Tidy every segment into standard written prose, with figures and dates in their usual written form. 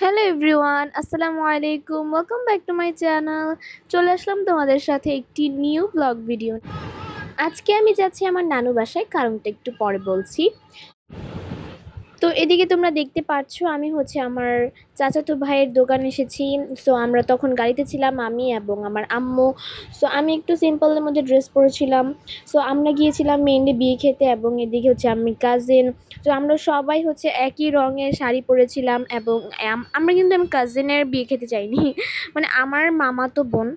Hello everyone, আসসালামু আলাইকুম। Welcome back to my channel. চলে আসলাম তোমাদের সাথে একটি নিউ ব্লগ ভিডিও। আজকে আমি যাচ্ছি আমার নানু বাসায়, কারণটা একটু পরে বলছি। তো এদিকে তোমরা দেখতে পাচ্ছ আমি আমার চাচাতো ভাইয়ের দোকান এসেছি। সো আমরা তখন গাড়িতে ছিলাম, আমি এবং আমার আম্মু। সো আমি একটু সিম্পলের মধ্যে ড্রেস পরেছিলাম। সো আমরা গিয়েছিলাম মেনলি বিয়ে খেতে, এবং এদিকে আমি কাজিন। তো আমরা সবাই একই রঙের শাড়ি পরেছিলাম, এবং আমরা কিন্তু আমি কাজিনের বিয়ে খেতে যাইনি, মানে আমার মামাতো বোন।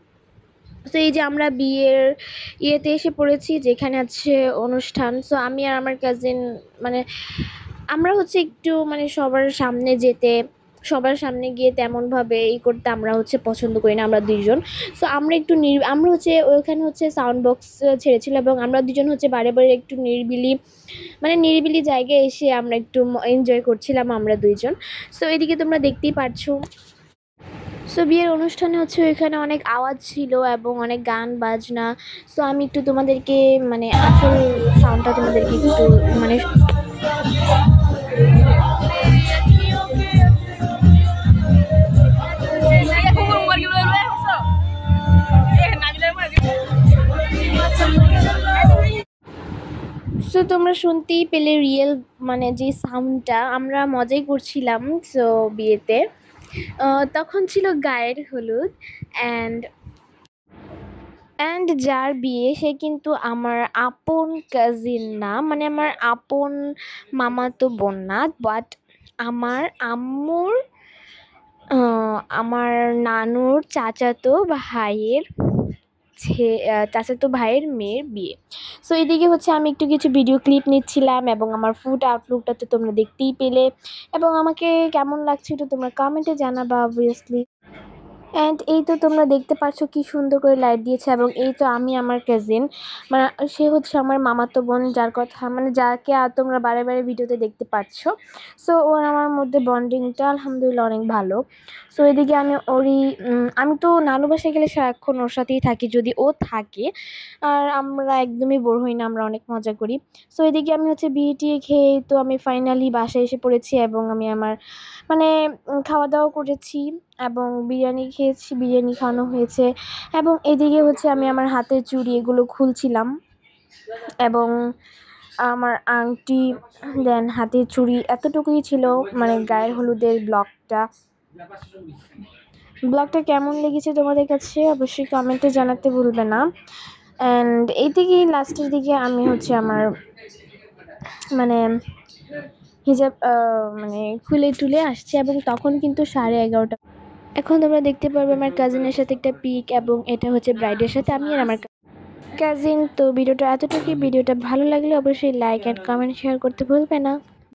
তো এই যে আমরা বিয়ের ইয়েতে এসে পড়েছি, যেখানে আছে অনুষ্ঠান। সো আমি আর আমার কাজিন, মানে আমরা একটু সবার সামনে গিয়ে তেমনভাবে করতে আমরা পছন্দ করি না আমরা দুইজন। সো আমরা একটু আমরা ওইখানে সাউন্ড বক্স ছেড়েছিল, এবং আমরা দুজন বারে বারে একটু নিরিবিলি জায়গায় এসে আমরা একটু এনজয় করছিলাম আমরা দুইজন। সো এদিকে তোমরা দেখতেই পাচ্ছো। সো বিয়ের অনুষ্ঠানে ওইখানে অনেক আওয়াজ ছিল এবং অনেক গান বাজনা। সো আমি একটু তোমাদেরকে আসল সাউন্ডটা তোমাদেরকে একটু সো তোমরা শুনতেই পেলে রিয়েল যে সাউন্ডটা। আমরা মজাই করছিলাম। সো বিয়েতে তখন ছিল গায়ের হলুদ, অ্যান্ড যার বিয়ে সে কিন্তু আমার আপন কাজিন না, আমার আপন মামাতো বোন না, বাট আমার আম্মুর আমার নানুর চাচাতো ভাইয়ের মেয়ের বিয়ে। সো এদিকে আমি একটু কিছু ভিডিও ক্লিপ নিচ্ছিলাম, এবং আমার ফুড আউটলুকটা তো তোমরা দেখতেই পেলে, এবং আমাকে কেমন লাগছে একটু তোমরা কমেন্টে জানাবা অবভিয়াসলি। অ্যান্ড এই তো তোমরা দেখতে পাচ্ছ কি সুন্দর করে লাইট দিয়েছে, এবং এই তো আমি আমার কাজিন, সে আমার মামাতো বোন, যার কথা যাকে তোমরা বারে বারে ভিডিওতে দেখতে পাচ্ছ। সো ওর আমার মধ্যে বন্ডিংটা আলহামদুলিল্লাহ অনেক ভালো। সো এদিকে আমি তো নানু বাসায় গেলে সারাক্ষণ ওর সাথেই থাকি, যদি ও থাকে। আর আমরা একদমই বোর হই না, আমরা অনেক মজা করি। সো এদিকে আমি বিয়ে টিয়ে খেয়ে তো আমি ফাইনালি বাসায় এসে পড়েছি, এবং আমি আমার খাওয়া দাওয়া করেছি, এবং বিরিয়ানি খেয়েছি, বিরিয়ানি খাওয়ানো হয়েছে। এবং এদিকে আমি আমার হাতের চুড়ি এগুলো খুলছিলাম, এবং আমার আংটি, দেন হাতের চুড়ি, এতটুকুই ছিল গায়ের হলুদের ব্লগটা কেমন লেগেছে তোমাদের কাছে অবশ্যই কমেন্টে জানাতে ভুলবে না। অ্যান্ড এইদিকে লাস্টের দিকে আমি আমার হিজাব খুলে টুলে আসছে, এবং তখন কিন্তু 11:30। এখন তোমরা দেখতে পারবে আমার কাজিনের সাথে একটা পিক, এবং এটা ব্রাইডের সাথে আমি আর আমার কাজিন। তো ভিডিওটা এতটুকুই। ভিডিওটা ভালো লাগলে অবশ্যই লাইক অ্যান্ড কমেন্ট শেয়ার করতে ভুলবে না।